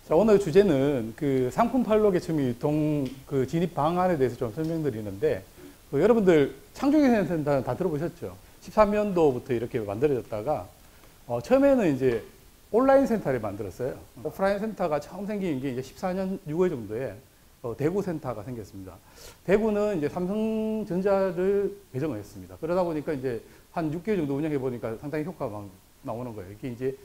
자, 오늘 주제는 그 상품 판로 개념 유통 그 진입 방안에 대해서 좀 설명드리는데, 여러분들 창조기술센터 다 들어보셨죠? 13년도부터 이렇게 만들어졌다가, 처음에는 이제 온라인 센터를 만들었어요. 오프라인 센터가 처음 생긴 게 이제 14년 6월 정도에 대구 센터가 생겼습니다. 대구는 이제 삼성전자를 배정을 했습니다. 그러다 보니까 이제 한 6개월 정도 운영해 보니까 상당히 효과가 막 나오는 거예요. 이게 이제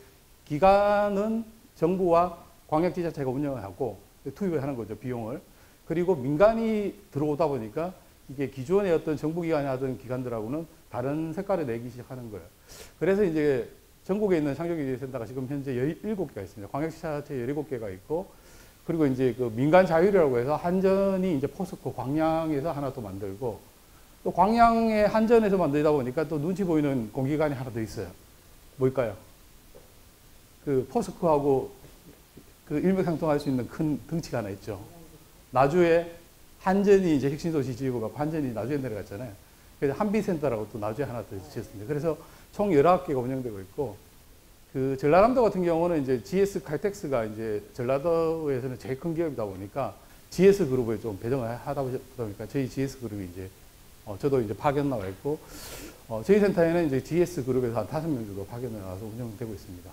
기간은 정부와 광역지자체가 운영을 하고 투입을 하는 거죠, 비용을. 그리고 민간이 들어오다 보니까 이게 기존의 어떤 정부기관이 하던 기관들하고는 다른 색깔을 내기 시작하는 거예요. 그래서 이제 전국에 있는 창조기술센터가 지금 현재 17개가 있습니다. 광역지자체 17개가 있고, 그리고 이제 그 민간 자율이라고 해서 한전이 이제 포스코 광양에서 하나 또 만들고, 또 광양의 한전에서 만들다 보니까 또 눈치 보이는 공기관이 하나 더 있어요. 뭘까요? 그 포스코하고 그 일맥상통할 수 있는 큰 덩치가 하나 있죠. 나주에 한전이 이제 혁신도시 지구가 한전이 나주에 내려갔잖아요. 그래서 한비센터라고 또 나주에 하나 더 지었습니다. 그래서 총 19개가 운영되고 있고, 그 전라남도 같은 경우는 이제 GS 칼텍스가 이제 전라도에서는 제일 큰 기업이다 보니까 GS 그룹을 좀 배정을 하다 보니까 저희 GS 그룹이 이제 저도 이제 파견 나와 있고, 저희 센터에는 이제 GS 그룹에서 한 5명 정도 파견을 나와서 운영되고 있습니다.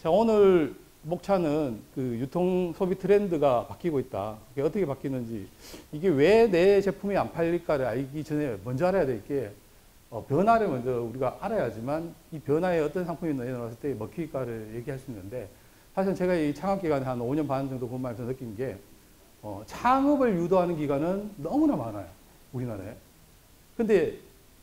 자, 오늘 목차는 그 유통 소비 트렌드가 바뀌고 있다. 이게 어떻게 바뀌는지, 이게 왜 내 제품이 안 팔릴까를 알기 전에 먼저 알아야 될 게, 변화를 먼저 우리가 알아야지만 이 변화에 어떤 상품이 내놓았을 때 먹힐까를 얘기할 수 있는데, 사실 제가 이 창업 기간에 한 5년 반 정도 근무하면서 느낀 게, 창업을 유도하는 기관은 너무나 많아요, 우리나라에. 근데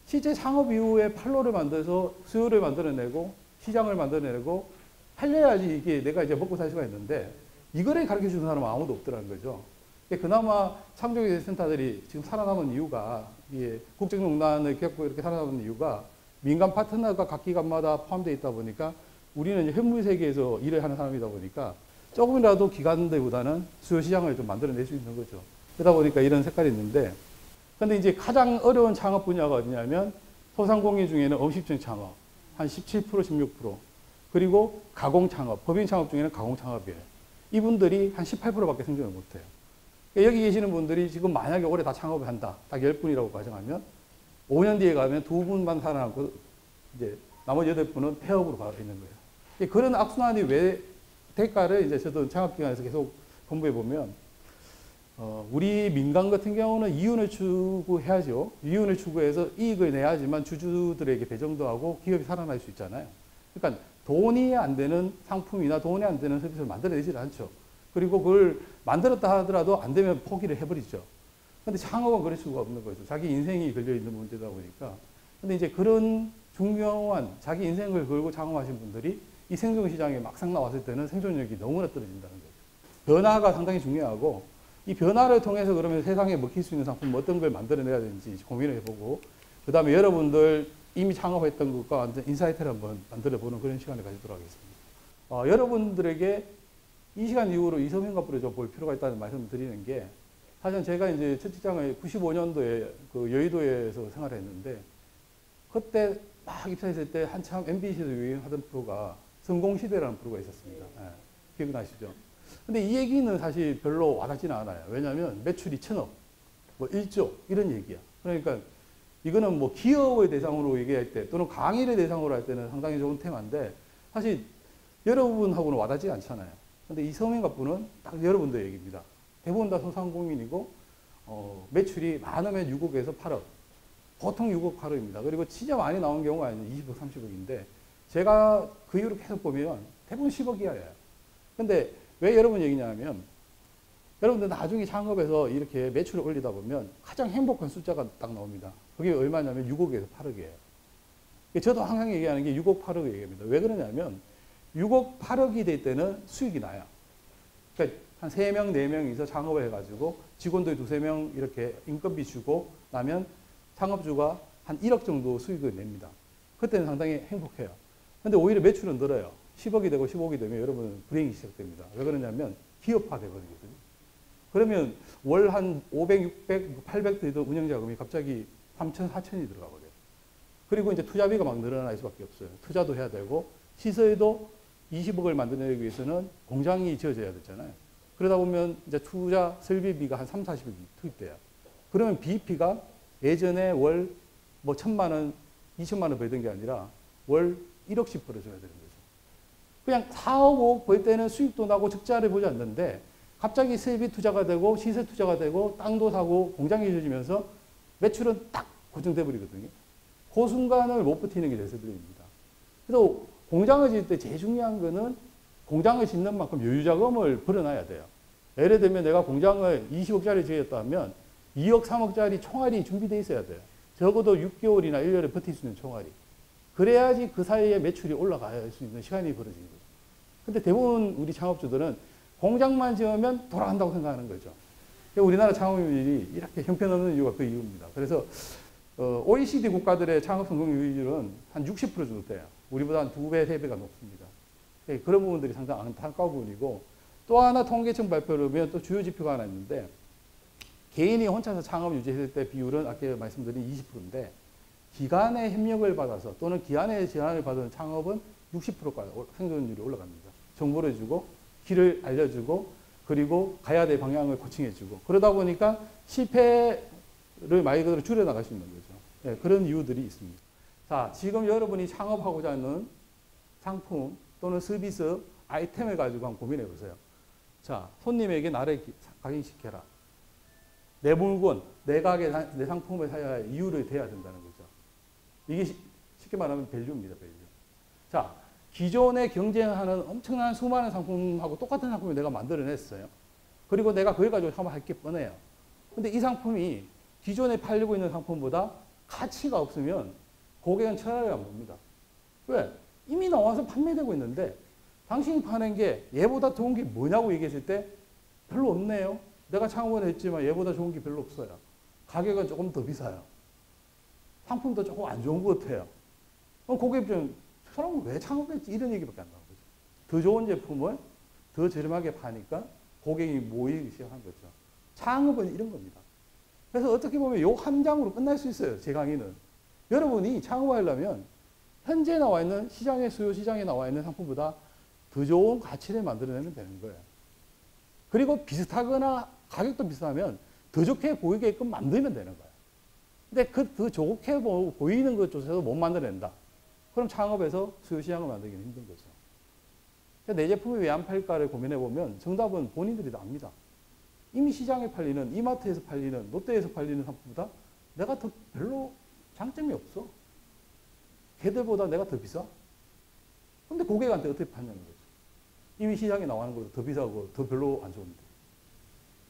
실제 창업 이후에 판로를 만들어서 수요를 만들어내고 시장을 만들어내고 팔려야지 이게 내가 이제 먹고 살 수가 있는데, 이거를 가르쳐 주는 사람은 아무도 없더라는 거죠. 그나마 창조기술센터들이 지금 살아남은 이유가, 이게 국정농단을 겪고 이렇게 살아남은 이유가 민간 파트너가 각 기관마다 포함되어 있다 보니까, 우리는 이제 현물 세계에서 일을 하는 사람이다 보니까 조금이라도 기관들보다는 수요 시장을 좀 만들어낼 수 있는 거죠. 그러다 보니까 이런 색깔이 있는데, 근데 이제 가장 어려운 창업 분야가 어디냐면, 소상공인 중에는 음식점 창업 한 17%, 16%, 그리고 가공 창업, 법인 창업 중에는 가공 창업이에요. 이분들이 한 18%밖에 생존을 못해요. 여기 계시는 분들이 지금 만약에 올해 다 창업을 한다, 딱 10분이라고 가정하면 5년 뒤에 가면 2분만 살아남고 이제 나머지 8분은 폐업으로 가 있는 거예요. 그런 악순환이 왜 될까를 이제 저도 창업기관에서 계속 공부해 보면, 우리 민간 같은 경우는 이윤을 추구해야죠. 이윤을 추구해서 이익을 내야지만 주주들에게 배정도 하고 기업이 살아날 수 있잖아요. 그러니까 돈이 안 되는 상품이나 돈이 안 되는 서비스를 만들어내질 않죠. 그리고 그걸 만들었다 하더라도 안 되면 포기를 해버리죠. 근데 창업은 그럴 수가 없는 거죠. 자기 인생이 걸려있는 문제다 보니까. 근데 이제 그런 중요한 자기 인생을 걸고 창업하신 분들이 이 생존시장에 막상 나왔을 때는 생존력이 너무나 떨어진다는 거죠. 변화가 상당히 중요하고, 이 변화를 통해서 그러면 세상에 먹힐 수 있는 상품 어떤 걸 만들어내야 되는지 고민을 해보고, 그 다음에 여러분들 이미 창업했던 것과 완전 인사이트를 한번 만들어보는 그런 시간을 가지도록 하겠습니다. 여러분들에게 이 시간 이후로 이서민가불을 좀 볼 필요가 있다는 말씀을 드리는 게, 사실 제가 이제 첫 직장을 95년도에 그 여의도에서 생활했는데, 그때 막 입사했을 때 한참 MBC에서 유행하던 프로가 성공시대라는 프로가 있었습니다. 예, 기억나시죠? 근데 이 얘기는 사실 별로 와닿지는 않아요. 왜냐하면 매출이 1000억, 뭐 1조 이런 얘기야. 그러니까 이거는 뭐 기업의 대상으로 얘기할 때 또는 강의를 대상으로 할 때는 상당히 좋은 테마인데, 사실 여러분하고는 와닿지 않잖아요. 근데 이서민가불은 딱 여러분들 얘기입니다. 대부분 다 소상공인이고, 매출이 많으면 6억에서 8억. 보통 6억, 8억입니다. 그리고 진짜 많이 나온 경우가 아니면 20억, 30억인데, 제가 그 이후로 계속 보면 대부분 10억 이하예요. 근데 왜 여러분 얘기냐면, 여러분들 나중에 창업해서 이렇게 매출을 올리다 보면 가장 행복한 숫자가 딱 나옵니다. 그게 얼마냐면 6억에서 8억이에요. 저도 항상 얘기하는 게 6억, 8억을 얘기합니다. 왜 그러냐면 6억, 8억이 될 때는 수익이 나요. 그러니까 한 3명, 4명이서 창업을 해가지고 직원들 2, 3명 이렇게 인건비 주고 나면 창업주가 한 1억 정도 수익을 냅니다. 그때는 상당히 행복해요. 근데 오히려 매출은 늘어요. 10억이 되고 15억이 되면 여러분은 불행이 시작됩니다. 왜 그러냐면 기업화 되거든요. 그러면 월 한 500, 600, 800 되던 운영자금이 갑자기 3천, 4천이 들어가거든요. 그리고 이제 투자비가 막 늘어날 수밖에 없어요. 투자도 해야 되고, 시설도 20억을 만들어내기 위해서는 공장이 지어져야 되잖아요. 그러다 보면 이제 투자 설비비가 한 3, 40억이 투입돼요. 그러면 BEP가 예전에 월 뭐 1,000만 원, 2천만 원 벌던 게 아니라 월 1억씩 벌어줘야 되는 거죠. 그냥 4억, 5억 벌 때는 수익도 나고 적자를 보지 않는데 갑자기 설비 투자가 되고 시설 투자가 되고 땅도 사고 공장이 지어지면서 매출은 딱 고정돼 버리거든요. 그 순간을 못 버티는 게 대세들입니다. 그래서 공장을 지을 때 제일 중요한 거는 공장을 짓는 만큼 여유자금을 벌어놔야 돼요. 예를 들면 내가 공장을 20억짜리 지었다면 2억, 3억짜리 총알이 준비되어 있어야 돼요. 적어도 6개월이나 1년을 버틸 수 있는 총알이. 그래야지 그 사이에 매출이 올라갈 수 있는 시간이 벌어지는 거죠. 근데 대부분 우리 창업주들은 공장만 지으면 돌아간다고 생각하는 거죠. 우리나라 창업률이 이렇게 형편없는 이유가 그 이유입니다. 그래서 OECD 국가들의 창업 성공률은 한 60% 정도 돼요. 우리보다 한 2배, 3배가 높습니다. 그런 부분들이 상당히 안타까운 부분이고, 또 하나 통계청 발표를 보면 또 주요 지표가 하나 있는데, 개인이 혼자서 창업 유지했을 때 비율은 아까 말씀드린 20%인데, 기관의 협력을 받아서 또는 기관의 제안을 받은 창업은 60%까지 생존율이 올라갑니다. 정보를 주고, 길을 알려주고, 그리고 가야 될 방향을 코칭해주고, 그러다 보니까 실패를 말 그대로 줄여나갈 수 있는 거죠. 네, 그런 이유들이 있습니다. 자, 지금 여러분이 창업하고자 하는 상품 또는 서비스 아이템을 가지고 한번 고민해 보세요. 자, 손님에게 나를 각인시켜라. 내 물건, 내 가게, 내 상품을 사야 할 이유를 대야 된다는 거죠. 이게 쉽게 말하면 밸류입니다, 밸류. 자, 기존에 경쟁하는 엄청난 수많은 상품하고 똑같은 상품을 내가 만들어냈어요. 그리고 내가 그걸 가지고 한번 할 게 뻔해요. 근데 이 상품이 기존에 팔리고 있는 상품보다 가치가 없으면 고객은 차라리 안 봅니다. 왜? 이미 나와서 판매되고 있는데 당신이 파는 게 얘보다 좋은 게 뭐냐고 얘기했을 때 별로 없네요. 내가 창업은 했지만 얘보다 좋은 게 별로 없어요. 가격은 조금 더 비싸요. 상품도 조금 안 좋은 것 같아요. 그럼 고객 입장은 사람은 왜 창업했지? 이런 얘기밖에 안 나오는 거죠. 더 좋은 제품을 더 저렴하게 파니까 고객이 모이기 시작한 거죠. 창업은 이런 겁니다. 그래서 어떻게 보면 요 한 장으로 끝날 수 있어요. 제 강의는. 여러분이 창업하려면 현재 나와 있는 시장의 수요 시장에 나와 있는 상품보다 더 좋은 가치를 만들어내면 되는 거예요. 그리고 비슷하거나 가격도 비슷하면 더 좋게 보이게끔 만들면 되는 거예요. 근데 그 더 좋게 보이는 것조차도 못 만들어낸다. 그럼 창업에서 수요 시장을 만들기는 힘든 거죠. 내 제품이 왜 안 팔까를 고민해 보면 정답은 본인들이 다 압니다. 이미 시장에 팔리는, 이마트에서 팔리는, 롯데에서 팔리는 상품보다 내가 더 별로 장점이 없어. 걔들보다 내가 더 비싸. 근데 고객한테 어떻게 파냐는 거죠. 이미 시장에 나가는 것보다 더 비싸고 더 별로 안 좋은데.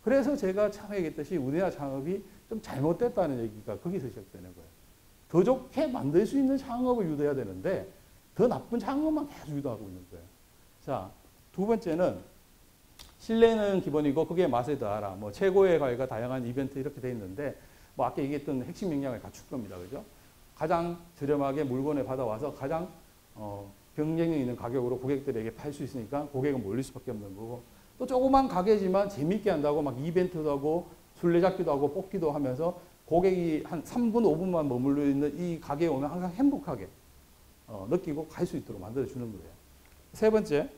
그래서 제가 처음에 얘기했듯이 우리나라 창업이 좀 잘못됐다는 얘기가 거기서 시작되는 거예요. 더 좋게 만들 수 있는 창업을 유도해야 되는데 더 나쁜 창업만 계속 유도하고 있는 거예요. 자, 두 번째는 신뢰는 기본이고 그게 맛에 더하라. 뭐 최고의 과일과 다양한 이벤트 이렇게 돼 있는데 뭐 아까 얘기했던 핵심 역량을 갖출 겁니다. 그죠? 가장 저렴하게 물건을 받아와서 가장 경쟁력 있는 가격으로 고객들에게 팔 수 있으니까 고객은 몰릴 수밖에 없는 거고, 또 조그만 가게지만 재밌게 한다고 막 이벤트도 하고 술래잡기도 하고 뽑기도 하면서 고객이 한 3분, 5분만 머물러 있는 이 가게에 오면 항상 행복하게 느끼고 갈 수 있도록 만들어주는 거예요. 세 번째,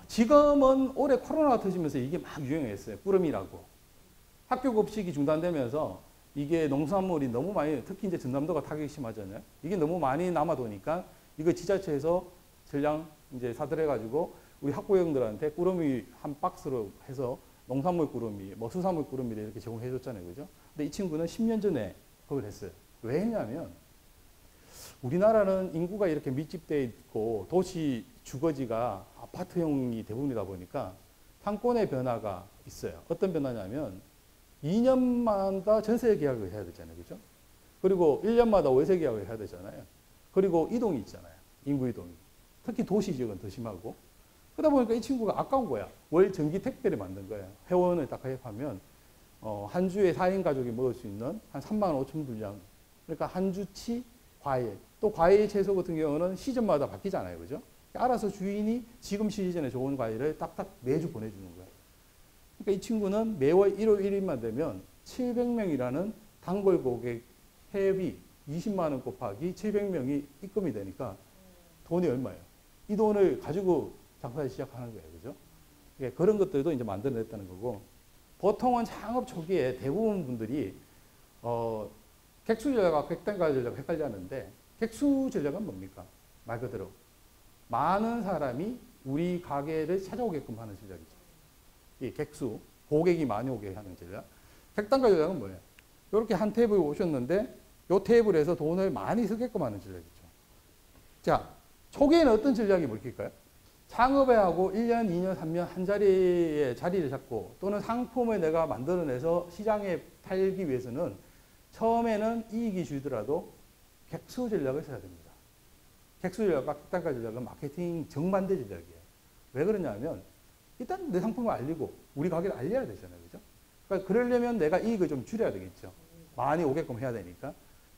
지금은 올해 코로나가 터지면서 이게 막 유행했어요. 꾸러미라고. 학교 급식이 중단되면서 이게 농산물이 너무 많이, 특히 이제 전남도가 타격이 심하잖아요. 이게 너무 많이 남아도니까 이거 지자체에서 전량 이제 사들여가지고 우리 학부형들한테 꾸러미 한 박스로 해서 농산물 꾸러미, 뭐 수산물 꾸러미를 이렇게 제공해줬잖아요. 그죠? 근데 이 친구는 10년 전에 그걸 했어요. 왜 했냐면 우리나라는 인구가 이렇게 밀집되어 있고 도시 주거지가 아파트형이 대부분이다 보니까 상권의 변화가 있어요. 어떤 변화냐면 2년마다 전세 계약을 해야 되잖아요. 그죠? 그리고 1년마다 월세 계약을 해야 되잖아요. 그리고 이동이 있잖아요. 인구 이동이. 특히 도시 지역은 더 심하고. 그러다 보니까 이 친구가 아까운 거야. 월 정기 택배를 만든 거예요. 회원을 딱 가입하면 한 주에 4인 가족이 먹을 수 있는 한 3만 5천 분량. 그러니까 한 주치 과일. 또 과일 채소 같은 경우는 시즌마다 바뀌잖아요. 그죠? 알아서 주인이 지금 시즌에 좋은 과일을 딱딱 매주 보내주는 거예요. 그러니까 이 친구는 매월 1월 1일만 되면 700명이라는 단골 고객 회비 20만 원 곱하기 700명이 입금이 되니까 돈이 얼마예요? 이 돈을 가지고 장사를 시작하는 거예요. 그죠? 예, 그런 것들도 이제 만들어냈다는 거고, 보통은 창업 초기에 대부분 분들이, 객수 전략과 객단가 전략 헷갈려 하는데, 객수 전략은 뭡니까? 말 그대로. 많은 사람이 우리 가게를 찾아오게끔 하는 전략이죠. 이 객수, 고객이 많이 오게 하는 전략. 객단가 전략은 뭐예요? 이렇게 한 테이블 오셨는데, 이 테이블에서 돈을 많이 쓰게끔 하는 전략이죠. 자, 초기에는 어떤 전략이 먹힐까요? 창업에 하고 1년, 2년, 3년 한 자리에 자리를 잡고 또는 상품을 내가 만들어내서 시장에 팔기 위해서는 처음에는 이익이 주더라도 객수 전략을 써야 됩니다. 객수 전략과 객단가 전략은 마케팅 정반대 전략이에요. 왜 그러냐면 일단 내 상품을 알리고 우리 가게를 알려야 되잖아요. 그죠? 그러니까 그러려면 내가 이익을 좀 줄여야 되겠죠. 많이 오게끔 해야 되니까.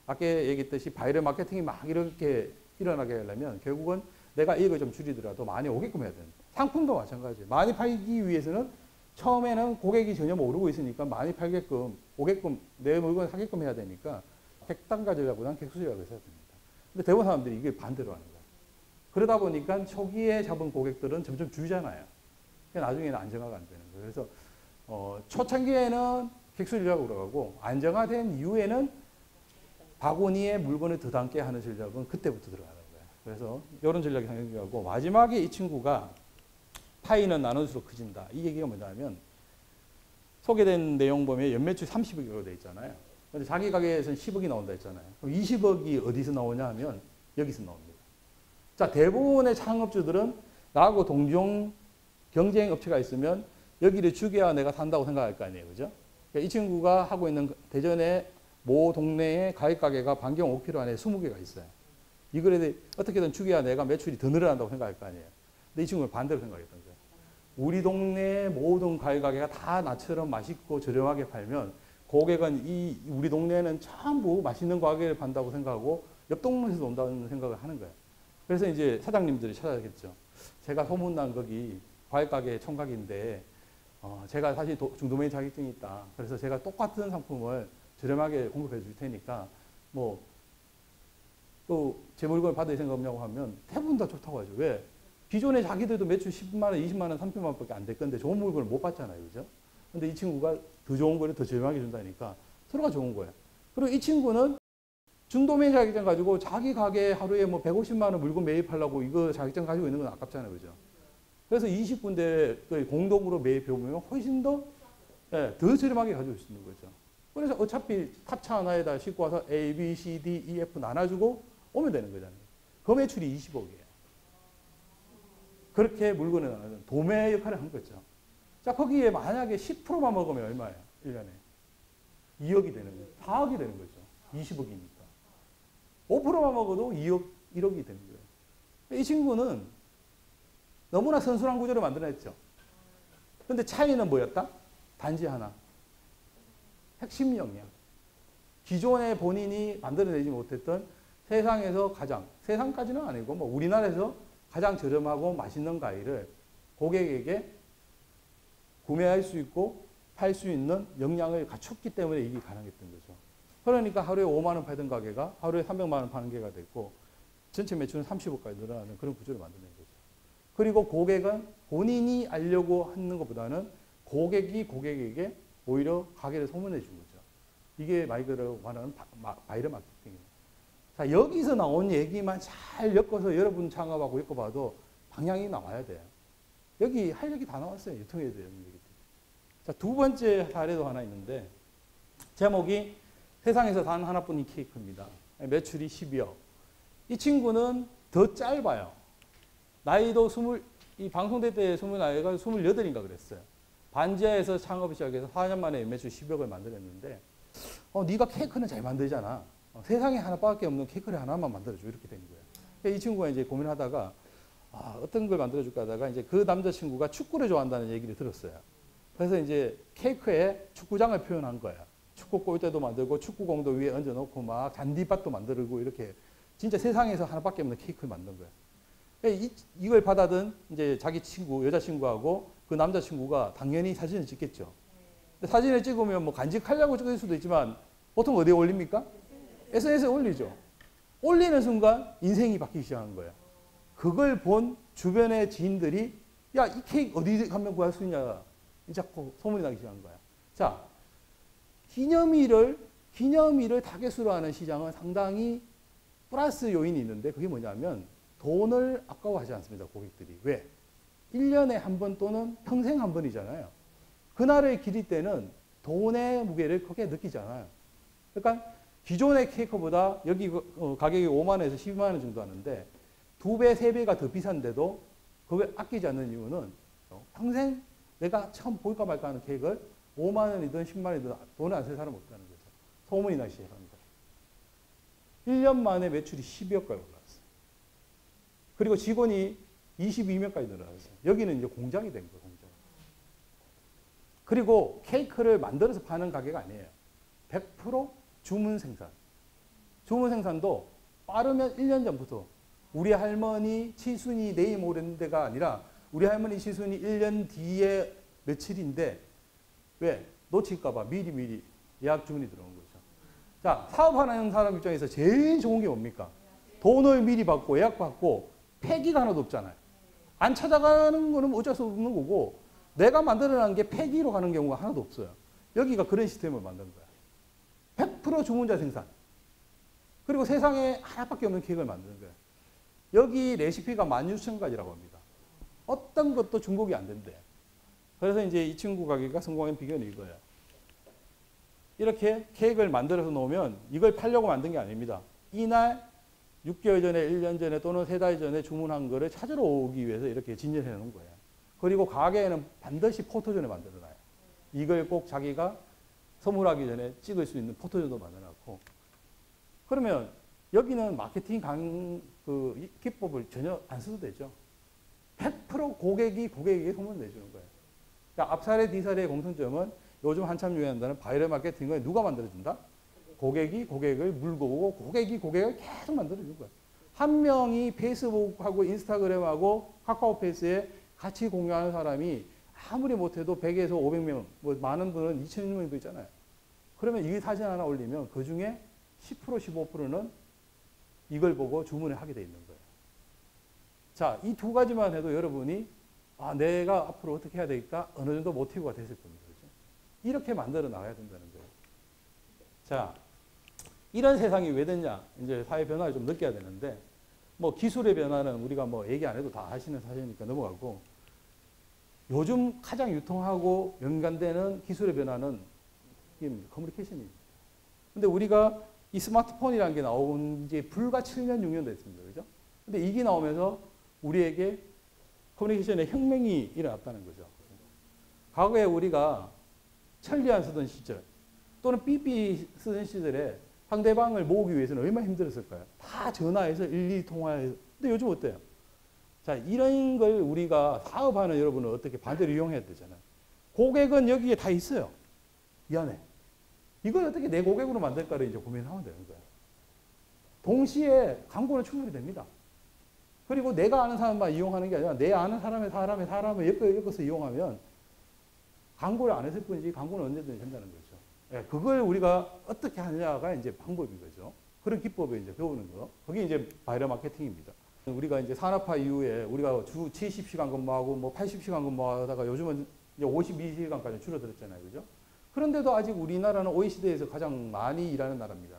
아까 얘기했듯이 바이럴 마케팅이 막 이렇게 일어나게 하려면 결국은 내가 이익을 좀 줄이더라도 많이 오게끔 해야 되는. 상품도 마찬가지예요. 많이 팔기 위해서는 처음에는 고객이 전혀 모르고 있으니까 많이 팔게끔, 오게끔, 내 물건을 사게끔 해야 되니까 객단가 전략보다는 객수 전략을 써야 됩니다. 근데 대부분 사람들이 이게 반대로 하는 거예요. 그러다 보니까 초기에 잡은 고객들은 점점 줄잖아요. 나중에는 안정화가 안 되는 거예요. 그래서 초창기에는 객수 전략으로 들어가고 안정화된 이후에는 바구니에 물건을 더 담게 하는 전략은 그때부터 들어가는 거예요. 그래서 이런 전략이 상당히 중요하고, 마지막에 이 친구가 파이는 나눌수록 커진다. 이 얘기가 뭐냐면 소개된 내용 보면 연매출 30억으로 되어 있잖아요. 근데 자기 가게에서는 10억이 나온다 했잖아요. 그럼 20억이 어디서 나오냐 하면 여기서 나옵니다. 자, 대부분의 창업주들은 나하고 동종 경쟁 업체가 있으면 여기를 죽여야 내가 산다고 생각할 거 아니에요. 그죠? 그러니까 이 친구가 하고 있는 대전에 모 동네에 과일 가게가 반경 5km 안에 20개가 있어요. 이걸 어떻게든 죽여야 내가 매출이 더 늘어난다고 생각할 거 아니에요. 근데 이 친구는 반대로 생각했던 거예요. 우리 동네의 모든 과일 가게가 다 나처럼 맛있고 저렴하게 팔면 고객은 우리 동네에는 전부 맛있는 가게를 판다고 생각하고 옆 동네에서 온다는 생각을 하는 거예요. 그래서 이제 사장님들이 찾아가겠죠. 제가 소문난 거기 과일 가게 총각인데 제가 사실 중도메인 자격증이 있다. 그래서 제가 똑같은 상품을 저렴하게 공급해 줄 테니까 뭐 또 제 물건을 받을 생각 없냐고 하면 대부분 다 좋다고 하죠. 왜? 기존에 자기들도 매출 10만 원, 20만 원, 30만 원밖에 안 될 건데 좋은 물건을 못 받잖아요. 그죠? 근데 이 친구가 더 좋은 거를 더 저렴하게 준다니까 서로가 좋은 거예요. 그리고 이 친구는 중도메인 자격증 가지고 자기 가게 하루에 뭐 150만 원 물건 매입하려고 이거 자격증 가지고 있는 건 아깝잖아요. 그죠? 그래서 20군데 공동으로 매입해보면 훨씬 더 저렴하게 가지고 수 있는 거죠. 그래서 어차피 탑차 하나에다 싣고 와서 A, B, C, D, E, F 나눠주고 오면 되는 거잖아요. 그 매출이 20억이에요. 그렇게 물건을 나누는 도매 역할을 한 거죠. 자, 거기에 만약에 10%만 먹으면 얼마예요? 1년에. 2억이 되는 거예요. 4억이 되는 거죠. 20억이니까. 5%만 먹어도 2억, 1억이 되는 거예요. 이 친구는 너무나 선순환 구조를 만들어냈죠. 그런데 차이는 뭐였다? 단지 하나. 핵심 역량. 기존에 본인이 만들어내지 못했던 세상에서 가장, 세상까지는 아니고 뭐 우리나라에서 가장 저렴하고 맛있는 과일을 고객에게 구매할 수 있고 팔 수 있는 역량을 갖췄기 때문에 이게 가능했던 거죠. 그러니까 하루에 5만 원 팔던 가게가 하루에 300만 원 파는 게가 됐고 전체 매출은 30억까지 늘어나는 그런 구조를 만들어낸 거죠. 그리고 고객은 본인이 알려고 하는 것보다는 고객이 고객에게 오히려 가게를 소문내 준 거죠. 이게 말 그대로 말하는 바이럴 마케팅입니다. 자, 여기서 나온 얘기만 잘 엮어서 여러분 창업하고 엮어봐도 방향이 나와야 돼요. 여기 할 얘기 다 나왔어요. 유통에 대한 얘기들. 자, 두 번째 사례도 하나 있는데 제목이 세상에서 단 하나뿐인 케이크입니다. 매출이 12억. 이 친구는 더 짧아요. 나이도 이 방송될 때 나이가 28인가 그랬어요. 반지하에서 창업을 시작해서 4년 만에 매출 10억을 만들었는데 네가 케이크는 잘 만들잖아. 세상에 하나밖에 없는 케이크를 하나만 만들어줘. 이렇게 된 거예요. 이 친구가 이제 고민하다가 어떤 걸 만들어줄까 하다가 이제 그 남자친구가 축구를 좋아한다는 얘기를 들었어요. 그래서 이제 케이크에 축구장을 표현한 거예요. 축구 골대도 만들고 축구공도 위에 얹어놓고 막 잔디밭도 만들고 이렇게 진짜 세상에서 하나밖에 없는 케이크를 만든 거예요. 이걸 받아든 이제 자기 친구, 여자친구하고 그 남자친구가 당연히 사진을 찍겠죠. 사진을 찍으면 뭐 간직하려고 찍을 수도 있지만 보통 어디에 올립니까? SNS에 올리죠. 올리는 순간 인생이 바뀌기 시작한 거예요. 그걸 본 주변의 지인들이 야, 이 케이크 어디 가면 구할 수 있냐. 자꾸 소문이 나기 시작한 거야. 자, 기념일을 타겟으로 하는 시장은 상당히 플러스 요인이 있는데 그게 뭐냐면 돈을 아까워하지 않습니다. 고객들이. 왜? 1년에 한 번 또는 평생 한 번이잖아요. 그날을 기릴 때는 돈의 무게를 크게 느끼잖아요. 그러니까 기존의 케이크보다 여기 가격이 5만 원에서 12만 원 정도 하는데 2배, 3배가 더 비싼데도 그걸 아끼지 않는 이유는 평생 내가 처음 볼까 말까 하는 케이크를 5만 원이든 10만 원이든 돈을 안 쓸 사람 없다는 거죠. 소문이 나기 시작합니다. 1년 만에 매출이 12억까지 올라왔어요. 그리고 직원이 22명까지 늘어났어요. 여기는 이제 공장이 된 거예요, 공장. 그리고 케이크를 만들어서 파는 가게가 아니에요. 100% 주문 생산. 주문 생산도 빠르면 1년 전부터 우리 할머니 칠순이 내일 모레인데가 아니라 우리 할머니 칠순이 1년 뒤에 며칠인데 왜? 놓칠까봐 미리 예약 주문이 들어온 거죠. 자, 사업하는 사람 입장에서 제일 좋은 게 뭡니까? 돈을 미리 받고 예약 받고 폐기가 하나도 없잖아요. 안 찾아가는 거는 어쩔 수 없는 거고 내가 만들어낸 게 폐기로 가는 경우가 하나도 없어요. 여기가 그런 시스템을 만든 거야. 100% 주문자 생산. 그리고 세상에 하나밖에 없는 케이크를 만드는 거예요. 여기 레시피가 16,000가지라고 합니다. 어떤 것도 중복이 안 된대. 그래서 이제 이 친구 가게가 성공한 비결은 이거예요. 이렇게 케이크를 만들어서 놓으면 이걸 팔려고 만든 게 아닙니다. 이날 6개월 전에, 1년 전에 또는 3달 전에 주문한 거를 찾으러 오기 위해서 이렇게 진열해 놓은 거예요. 그리고 가게에는 반드시 포토존을 만들어 놔요. 이걸 꼭 자기가 선물하기 전에 찍을 수 있는 포토존도 만들어 놨고. 그러면 여기는 마케팅 기법을 전혀 안 써도 되죠. 100% 고객에게 소문을 내주는 거예요. 그러니까 앞사례, 뒤사례의 공통점은 요즘 한참 유행한다는 바이럴 마케팅을 누가 만들어준다? 고객이 고객을 물고 오고 고객이 고객을 계속 만들어준 거예요. 한 명이 페이스북하고 인스타그램하고 카카오페이스에 같이 공유하는 사람이 아무리 못해도 100에서 500명, 뭐 많은 분은 2000명도 있잖아요. 그러면 이 사진 하나 올리면 그 중에 10%, 15%는 이걸 보고 주문을 하게 돼 있는 거예요. 자, 이 두 가지만 해도 여러분이 내가 앞으로 어떻게 해야 될까? 어느 정도 모티브가 됐을 겁니다. 그렇죠? 이렇게 만들어 나가야 된다는 거예요. 자, 이런 세상이 왜 됐냐? 이제 사회 변화를 좀 느껴야 되는데, 뭐 기술의 변화는 우리가 뭐 얘기 안 해도 다 하시는 사실이니까 넘어가고, 요즘 가장 유통하고 연관되는 기술의 변화는 커뮤니케이션입니다. 근데 우리가 이 스마트폰이라는 게 나온 지 불과 7년, 6년 됐습니다. 그죠? 근데 이게 나오면서 우리에게 커뮤니케이션의 혁명이 일어났다는 거죠. 과거에 우리가 천리안 쓰던 시절, 또는 삐삐 쓰던 시절에 상대방을 모으기 위해서는 얼마나 힘들었을까요? 다 전화해서 일일이 통화해서. 근데 요즘 어때요? 자, 이런 걸 우리가 사업하는 여러분은 어떻게 반대로 이용해야 되잖아요. 고객은 여기에 다 있어요. 이 안에. 이걸 어떻게 내 고객으로 만들까를 이제 고민하면 되는 거예요. 동시에 광고는 충분히 됩니다. 그리고 내가 아는 사람만 이용하는 게 아니라 내 아는 사람을 엮어서 이용하면 광고를 안 했을 뿐이지 광고는 언제든지 된다는 거죠. 예, 그걸 우리가 어떻게 하느냐가 이제 방법인 거죠. 그런 기법을 이제 배우는 거. 그게 이제 바이럴 마케팅입니다. 우리가 이제 산업화 이후에 우리가 주 70시간 근무하고 뭐 80시간 근무하다가 요즘은 이제 52시간까지 줄어들었잖아요. 그죠? 그런데도 아직 우리나라는 OECD에서 가장 많이 일하는 나라입니다.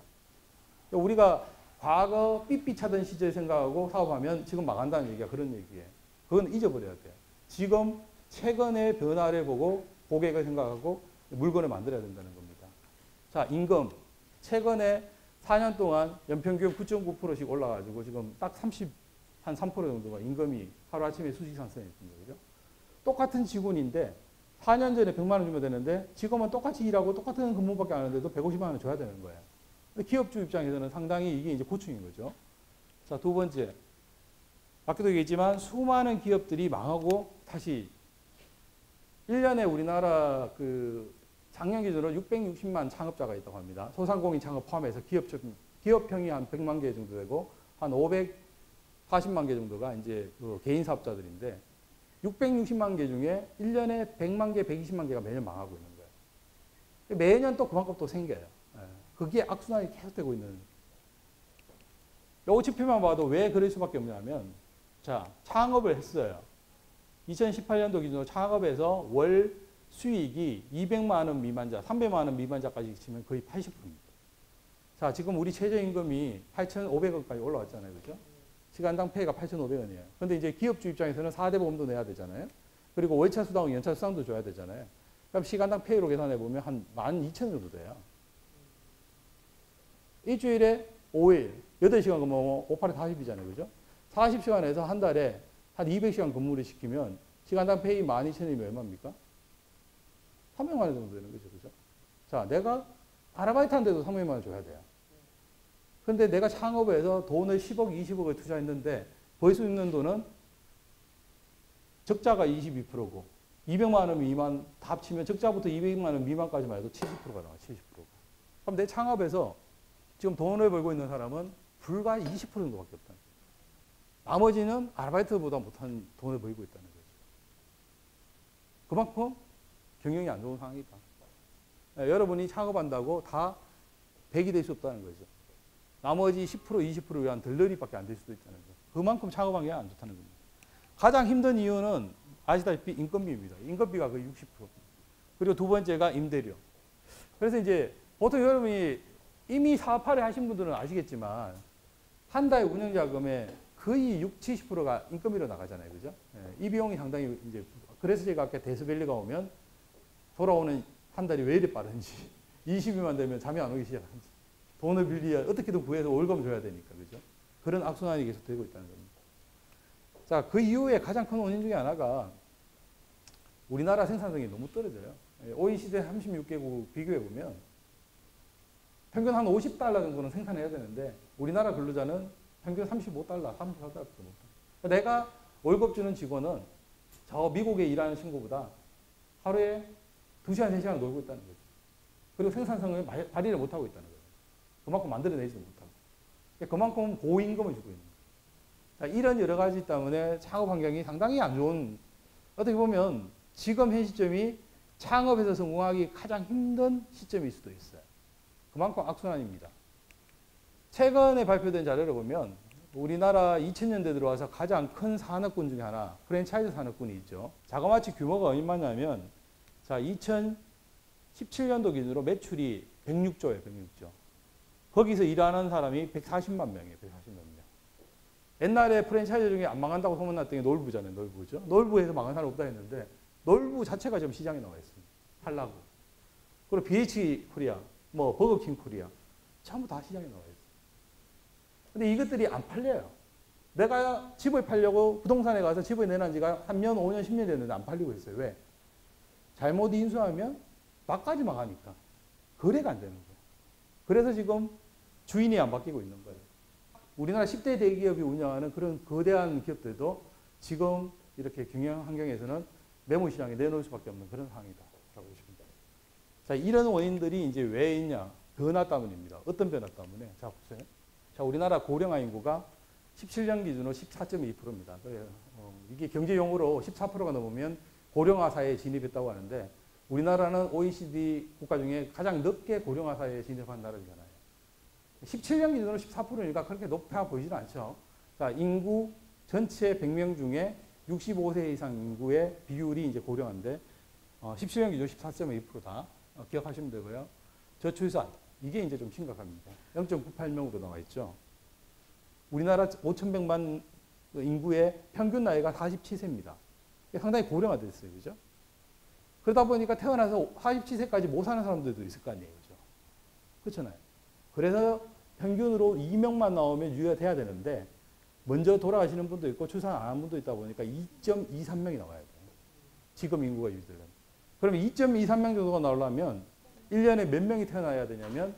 우리가 과거 삐삐 차던 시절 생각하고 사업하면 지금 망한다는 얘기가 그런 얘기예요. 그건 잊어버려야 돼요. 지금 최근의 변화를 보고 고객을 생각하고 물건을 만들어야 된다는 겁니다. 자, 임금. 최근에 4년 동안 연평균 9.9%씩 올라가지고 지금 딱 한 3% 정도가 임금이 하루아침에 수직 상승했습니다. 그죠? 똑같은 직원인데 4년 전에 100만 원 주면 되는데 지금은 똑같이 일하고 똑같은 근무밖에 안 하는데도 150만 원 줘야 되는 거예요. 기업주 입장에서는 상당히 이게 이제 고충인 거죠. 자, 두 번째. 아까도 얘기했지만 수많은 기업들이 망하고 다시 1년에 우리나라 작년 기준으로 660만 창업자가 있다고 합니다. 소상공인 창업 포함해서 기업형이 한 100만 개 정도 되고 한 540만 개 정도가 이제 개인 사업자들인데 660만 개 중에 1년에 100만 개, 120만 개가 매년 망하고 있는 거예요. 매년 또 그만큼 또 생겨요. 그게 악순환이 계속되고 있는. 요 지표만 봐도 왜 그럴 수밖에 없냐면 자, 창업을 했어요. 2018년도 기준으로 창업해서 월 수익이 200만 원 미만자, 300만 원 미만자까지 치면 거의 80%입니다. 자, 지금 우리 최저임금이 8,500원까지 올라왔잖아요. 그죠? 시간당 페이가 8,500원이에요. 근데 이제 기업주 입장에서는 4대 보험도 내야 되잖아요. 그리고 월차 수당, 연차 수당도 줘야 되잖아요. 그럼 시간당 페이로 계산해 보면 한 12,000원 정도 돼요. 일주일에 5일, 8시간 근무하면 5, 8에 40이잖아요. 그죠? 40시간에서 한 달에 한 200시간 근무를 시키면 시간당 페이 12,000원이면 얼마입니까? 300만 원 정도 되는 거죠. 그죠? 자, 내가 아르바이트 하는데도 300만 원 줘야 돼요. 근데 내가 창업해서 돈을 10억, 20억을 투자했는데 벌 수 있는 돈은 적자가 22%고 200만 원 미만 다 합치면 적자부터 200만 원 미만까지만 해도 70%가 나와. 70%가. 그럼 내 창업에서 지금 돈을 벌고 있는 사람은 불과 20% 정도밖에 없다는 거예요. 나머지는 아르바이트보다 못한 돈을 벌고 있다는 거죠. 그만큼 경영이 안 좋은 상황이다. 여러분이 창업한다고 다 100이 될 수 없다는 거죠. 나머지 10%, 20%를 위한 덜러리밖에 안 될 수도 있다는 거예요. 그만큼 창업한 게 안 좋다는 겁니다. 가장 힘든 이유는 아시다시피 인건비입니다. 인건비가 거의 60%. 그리고 두 번째가 임대료. 그래서 이제 보통 여러분이 이미 사업화를 하신 분들은 아시겠지만 한 달 운영자금의 거의 60, 70%가 인건비로 나가잖아요. 그죠? 이 비용이 상당히 이제 그래서 제가 아까 데스밸리가 오면 돌아오는 한 달이 왜 이리 빠른지 20일만 되면 잠이 안 오기 시작하는지 돈을 빌려야 어떻게든 구해서 월급 줘야 되니까. 그죠? 그런 악순환이 계속 되고 있다는 겁니다. 자, 그 이후에 가장 큰 원인 중에 하나가 우리나라 생산성이 너무 떨어져요. OECD 36개국 비교해 보면 평균 한 50달러 정도는 생산해야 되는데 우리나라 근로자는 평균 35달러, 34달러도 못해요. 내가 월급 주는 직원은 저 미국에 일하는 친구보다 하루에 2시간, 3시간 놀고 있다는 거죠. 그리고 생산성을 발휘를 못하고 있다는 거예요. 그만큼 만들어내지도 못하고. 그만큼 고임금을 주고 있는 거예요. 자, 이런 여러 가지 때문에 창업 환경이 상당히 안 좋은, 어떻게 보면 지금 현 시점이 창업에서 성공하기 가장 힘든 시점일 수도 있어요. 그만큼 악순환입니다. 최근에 발표된 자료를 보면 우리나라 2000년대 들어와서 가장 큰 산업군 중에 하나, 프랜차이즈 산업군이 있죠. 자그마치 규모가 얼마냐면, 자, 2017년도 기준으로 매출이 106조예요, 106조. 거기서 일하는 사람이 140만 명이에요, 140만 명. 옛날에 프랜차이즈 중에 안 망한다고 소문났던 게 놀부잖아요, 놀부죠. 놀부에서 망한 사람 없다 했는데, 놀부 자체가 지금 시장에 나와 있습니다. 팔라고. 그리고 BH 코리아, 뭐, 버거킹 코리아. 전부 다 시장에 나와 있어요. 근데 이것들이 안 팔려요. 내가 집을 팔려고 부동산에 가서 집을 내놓은 지가 3년, 5년, 10년 됐는데 안 팔리고 있어요. 왜? 잘못 인수하면 막까지 망하니까. 거래가 안 되는 거예요. 그래서 지금 주인이 안 바뀌고 있는 거예요. 우리나라 10대 대기업이 운영하는 그런 거대한 기업들도 지금 이렇게 경영 환경에서는 매물 시장에 내놓을 수밖에 없는 그런 상황이다라고 보시면 돼요. 자, 이런 원인들이 이제 왜 있냐? 변화 때문입니다. 어떤 변화 때문에? 자, 보세요. 자, 우리나라 고령화 인구가 17년 기준으로 14.2%입니다. 이게 경제 용어로 14%가 넘으면 고령화 사회에 진입했다고 하는데 우리나라는 OECD 국가 중에 가장 늦게 고령화 사회에 진입한 나라잖아요. 17년 기준으로 14%니까 그렇게 높아 보이지는 않죠. 자, 인구 전체 100명 중에 65세 이상 인구의 비율이 이제 고령화인데 17년 기준 14.2%다. 기억하시면 되고요. 저출산. 이게 이제 좀 심각합니다. 0.98명으로 나와 있죠. 우리나라 5,100만 인구의 평균 나이가 47세입니다. 상당히 고령화됐어요. 그죠? 그러다 보니까 태어나서 47세까지 못 사는 사람들도 있을 거 아니에요. 그죠? 그렇잖아요. 그래서 평균으로 2명만 나오면 유효가 돼야 되는데 먼저 돌아가시는 분도 있고 출산 안 한 분도 있다 보니까 2.23명이 나와야 돼요. 지금 인구가 유지되려면. 그러면 2.23명 정도가 나오려면 1년에 몇 명이 태어나야 되냐면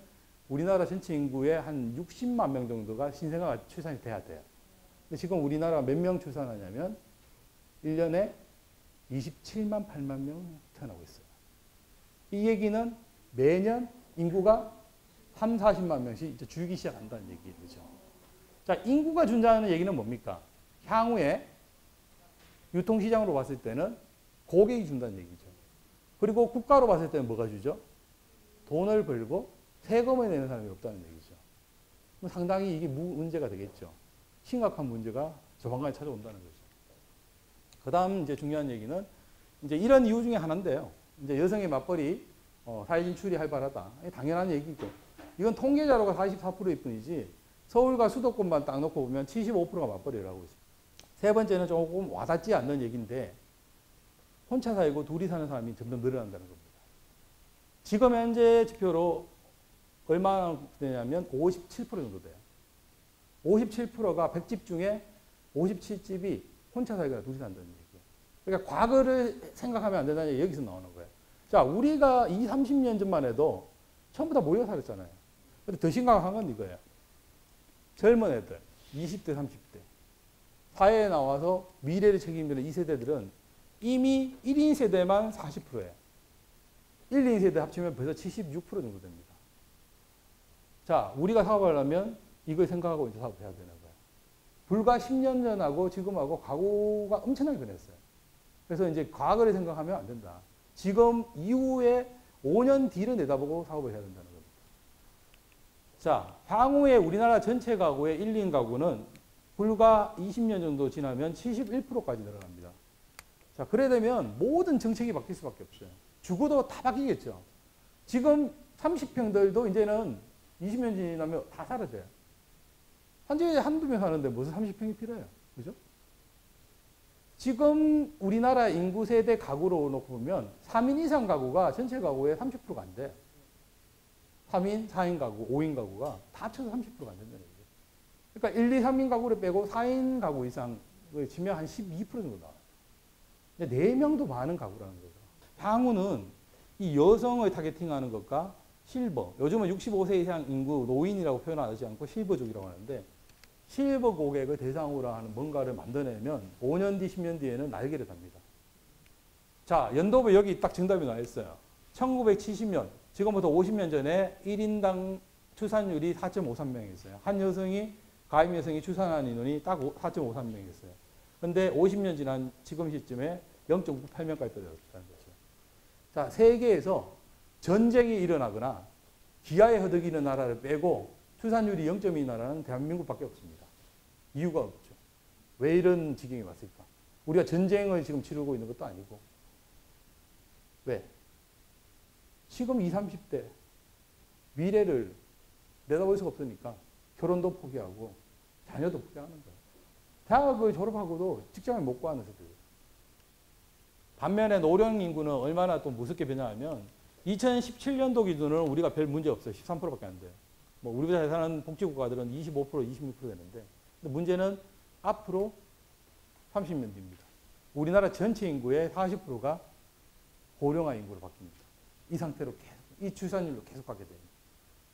우리나라 전체 인구의 한 60만 명 정도가 신생아가 출산이 돼야 돼요. 근데 지금 우리나라가 몇 명 출산하냐면 1년에 27만 8만 명 태어나고 있어요. 이 얘기는 매년 인구가 3, 40만 명씩 이제 줄기 시작한다는 얘기죠. 자, 인구가 준다는 얘기는 뭡니까? 향후에 유통시장으로 봤을 때는 고객이 준다는 얘기죠. 그리고 국가로 봤을 때는 뭐가 주죠? 돈을 벌고 세금을 내는 사람이 없다는 얘기죠. 상당히 이게 문제가 되겠죠. 심각한 문제가 조만간에 찾아온다는 거죠. 그 다음 이제 중요한 얘기는 이제 이런 이유 중에 하나인데요. 이제 여성의 맞벌이, 사회 진출이 활발하다. 당연한 얘기죠. 이건 통계 자료가 44%일 뿐이지 서울과 수도권만 딱 놓고 보면 75%가 맞벌이라고 있습니다. 세 번째는 조금 와닿지 않는 얘기인데 혼자 살고 둘이 사는 사람이 점점 늘어난다는 겁니다. 지금 현재 지표로 얼마나 되냐면 57% 정도 돼요. 57%가 100집 중에 57집이 혼자 살거나 둘이 산다는 얘기예요. 그러니까 과거를 생각하면 안 된다는 얘기 여기서 나오는 거예요. 자, 우리가 20, 30년 전만 해도 전부 다 모여 살았잖아요. 근데 더 심각한 건 이거예요. 젊은 애들, 20대, 30대. 사회에 나와서 미래를 책임지는 이 세대들은 이미 1인 세대만 40%예요. 1, 2인 세대 합치면 벌써 76% 정도 됩니다. 자, 우리가 사업을 하려면 이걸 생각하고 이제 사업을 해야 되는 거예요. 불과 10년 전하고 지금하고 가구가 엄청나게 변했어요. 그래서 이제 과거를 생각하면 안 된다. 지금 이후에 5년 뒤를 내다보고 사업을 해야 된다는 겁니다. 자, 향후에 우리나라 전체 가구의 1, 2인 가구는 불과 20년 정도 지나면 71%까지 늘어납니다. 자, 그래 되면 모든 정책이 바뀔 수밖에 없어요. 주거도 다 바뀌겠죠. 지금 30평들도 이제는 20년 지나면 다 사라져요. 한 집에 한두 명 사는데 무슨 30평이 필요해요. 그죠? 지금 우리나라 인구 세대 가구로 놓고 보면 3인 이상 가구가 전체 가구의 30%가 안 돼요. 3인, 4인 가구, 5인 가구가 다 합쳐서 30%가 안 된다는 얘기예요. 그러니까 1, 2, 3인 가구를 빼고 4인 가구 이상을 치면 한 12% 정도 나와요. 4명도 많은 가구라는 거죠. 향후는 이 여성을 타겟팅하는 것과 실버, 요즘은 65세 이상 인구 노인이라고 표현하지 않고 실버족이라고 하는데 실버 고객을 대상으로 하는 뭔가를 만들어내면 5년 뒤, 10년 뒤에는 날개를 답니다. 자, 연도부 여기 딱 정답이 나와 있어요. 1970년, 지금부터 50년 전에 1인당 출산율이 4.53명이었어요. 한 여성이, 가임 여성이 출산한 인원이 딱 4.53명이었어요. 근데 50년 지난 지금 시점에 0.98명까지 떨어졌다는 거죠. 자, 세계에서 전쟁이 일어나거나 기아에 허덕이는 나라를 빼고 출산율이 0.2 나라는 대한민국밖에 없습니다. 이유가 없죠. 왜 이런 지경이 왔을까? 우리가 전쟁을 지금 치르고 있는 것도 아니고. 왜? 지금 20, 30대 미래를 내다볼 수가 없으니까 결혼도 포기하고 자녀도 포기하는 거예요. 대학을 졸업하고도 직장을 못 구하는 세대들. 반면에 노령 인구는 얼마나 또 무섭게 변화하면 2017년도 기준으로 우리가 별 문제 없어요. 13%밖에 안 돼요. 뭐 우리보다 잘 사는 복지국가들은 25%, 26% 되는데 근데 문제는 앞으로 30년 뒤입니다. 우리나라 전체 인구의 40%가 고령화 인구로 바뀝니다. 이 상태로 계속, 이 출산율로 계속 가게 됩니다.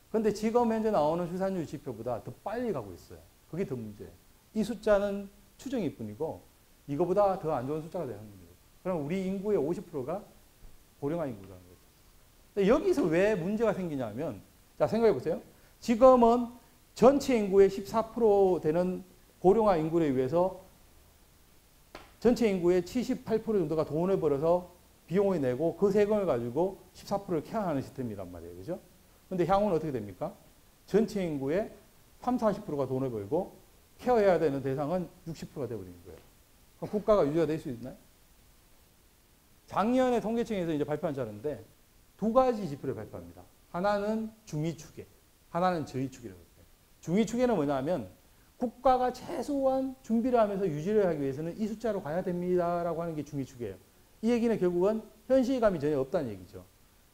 그런데 지금 현재 나오는 출산율 지표보다 더 빨리 가고 있어요. 그게 더 문제예요. 이 숫자는 추정일 뿐이고 이거보다 더 안 좋은 숫자가 되는 겁니다. 그럼 우리 인구의 50%가 고령화 인구라는 거죠. 근데 여기서 왜 문제가 생기냐면 자, 생각해 보세요. 지금은 전체 인구의 14% 되는 고령화 인구를 위해서 전체 인구의 78% 정도가 돈을 벌어서 비용을 내고 그 세금을 가지고 14%를 케어하는 시스템이란 말이에요. 그죠? 근데 향후는 어떻게 됩니까? 전체 인구의 30, 40%가 돈을 벌고 케어해야 되는 대상은 60%가 되어버리는 거예요. 그럼 국가가 유지가 될 수 있나요? 작년에 통계청에서 이제 발표한 자료인데 두 가지 지표를 발표합니다. 하나는 중위추계, 하나는 저위추계라고 해요. 중위추계는 뭐냐면 국가가 최소한 준비를 하면서 유지를 하기 위해서는 이 숫자로 가야 됩니다라고 하는 게 중위추계예요. 이 얘기는 결국은 현실감이 전혀 없다는 얘기죠.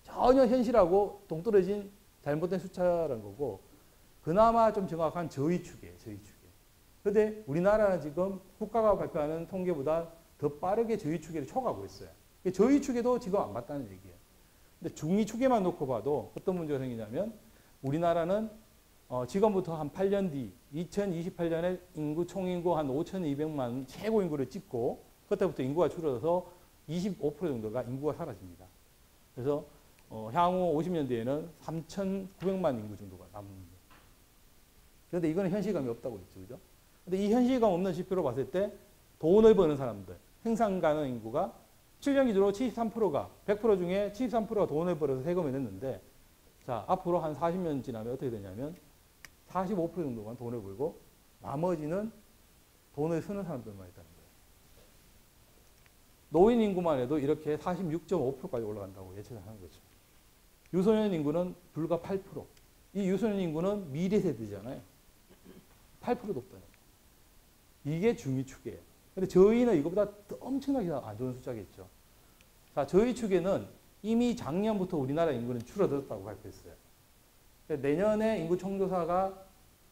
전혀 현실하고 동떨어진 잘못된 숫자라는 거고 그나마 좀 정확한 저위추계예요. 저위추계. 그런데 우리나라는 지금 국가가 발표하는 통계보다 더 빠르게 저위추계를 초과하고 있어요. 저위추계도 지금 안 맞다는 얘기예요. 근데 중위추계만 놓고 봐도 어떤 문제가 생기냐면 우리나라는 지금부터 한 8년 뒤 2028년에 인구 총인구 한 5,200만 최고 인구를 찍고 그때부터 인구가 줄어들어서 25% 정도가 인구가 사라집니다. 그래서 향후 50년 뒤에는 3,900만 인구 정도가 남습니다. 그런데 이거는 현실감이 없다고 했죠. 그죠? 근데 이 현실감 없는 지표로 봤을 때 돈을 버는 사람들, 생산 가능 인구가 7년 기준으로 73%가 100% 중에 73%가 돈을 벌어서 세금을 냈는데 자, 앞으로 한 40년 지나면 어떻게 되냐면 45% 정도만 돈을 벌고 나머지는 돈을 쓰는 사람들만 있다는 거예요. 노인 인구만 해도 이렇게 46.5%까지 올라간다고 예측을 하는 거죠. 유소년 인구는 불과 8%. 이 유소년 인구는 미래 세대잖아요. 8%도 없다는 거예요. 이게 중위축이에요. 근데 저희는 이거보다 더 엄청나게 안 좋은 숫자겠죠. 자, 저희 축에는 이미 작년부터 우리나라 인구는 줄어들었다고 발표했어요. 내년에 인구 총조사가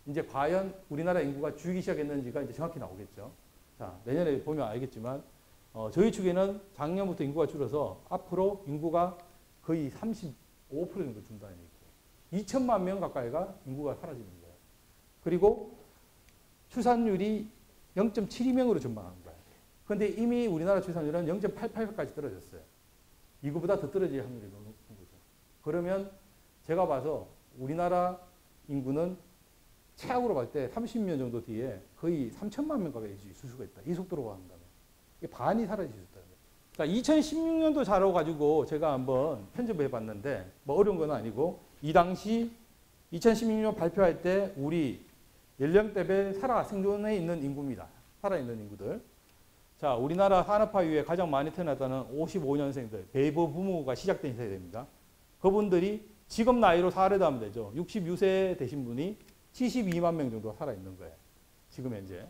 이제 과연 우리나라 인구가 줄기 시작했는지가 이제 정확히 나오겠죠. 자, 내년에 보면 알겠지만, 저희 축에는 작년부터 인구가 줄어서 앞으로 인구가 거의 35% 정도 준다는 얘기예요. 2천만 명 가까이가 인구가 사라지는 거예요. 그리고 출산율이 0.72명으로 전망하는 거예요. 그런데 이미 우리나라 출산율은 0.88까지 떨어졌어요. 이거보다 더 떨어질 확률이 너무 높은 거죠. 그러면 제가 봐서 우리나라 인구는 최악으로 봤을 때 30년 정도 뒤에 거의 3천만 명 가까이 있을 수가 있다. 이 속도로 간다면. 이게 반이 사라질 수 있다는 거예요. 자, 2016년도 자료 가지고 제가 한번 편집을 해봤는데 뭐 어려운 건 아니고 이 당시 2016년 발표할 때 우리 연령대별 살아 생존해 있는 인구입니다. 살아있는 인구들. 자, 우리나라 산업화 이후에 가장 많이 태어났다는 55년생들, 베이버 부모가 시작된 세대입니다. 그분들이 지금 나이로 4를 하면 되죠. 66세 되신 분이 72만 명 정도 살아있는 거예요. 지금 현재.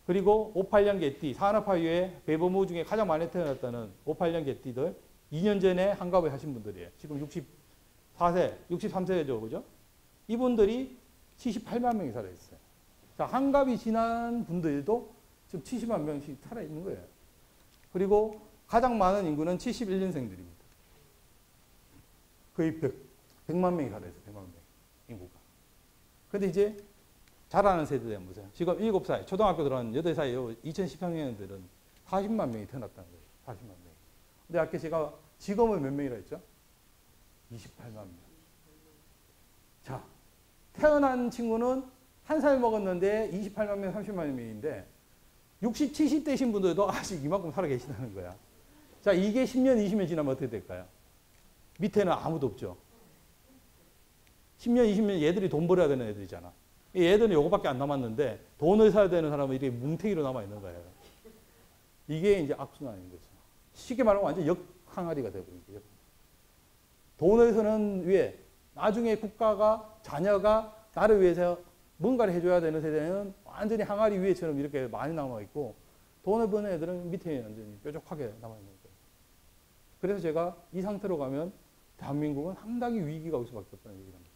그리고 58년 개띠, 산업화 이후에 베이버 부모 중에 가장 많이 태어났다는 58년 개띠들, 2년 전에 한갑을 하신 분들이에요. 지금 64세, 63세죠. 그죠? 이분들이 78만 명이 살아있어요. 자, 한갑이 지난 분들도 지금 70만 명씩 살아있는 거예요. 그리고 가장 많은 인구는 71년생들입니다. 거의 100만 명이 살아있어요. 100만 명. 인구가. 근데 이제 자라는 세대에 보세요. 지금 7살, 초등학교 들어간 8살, 2013년들은 40만 명이 태어났다는 거예요. 40만 명. 근데 아까 제가 지금은 몇 명이라 했죠? 28만 명. 자, 태어난 친구는 1살 먹었는데 28만 명, 30만 명인데 60, 70대신 분들도 아직 이만큼 살아 계시다는 거야. 자, 이게 10년, 20년 지나면 어떻게 될까요? 밑에는 아무도 없죠. 10년, 20년 얘들이 돈 벌어야 되는 애들이잖아. 얘들은 요거밖에 안 남았는데 돈을 사야 되는 사람은 이렇게 뭉탱이로 남아있는 거예요. 이게 이제 악순환인 거죠. 쉽게 말하면 완전 역항아리가 되버린 거예요. 돈을 쓰는 위에 나중에 국가가, 자녀가 나를 위해서 뭔가를 해줘야 되는 세대는 완전히 항아리 위에처럼 이렇게 많이 남아있고 돈을 버는 애들은 밑에 완전히 뾰족하게 남아있는 거예요. 그래서 제가 이 상태로 가면 대한민국은 상당히 위기가 올 수밖에 없다는 얘기를 합니다.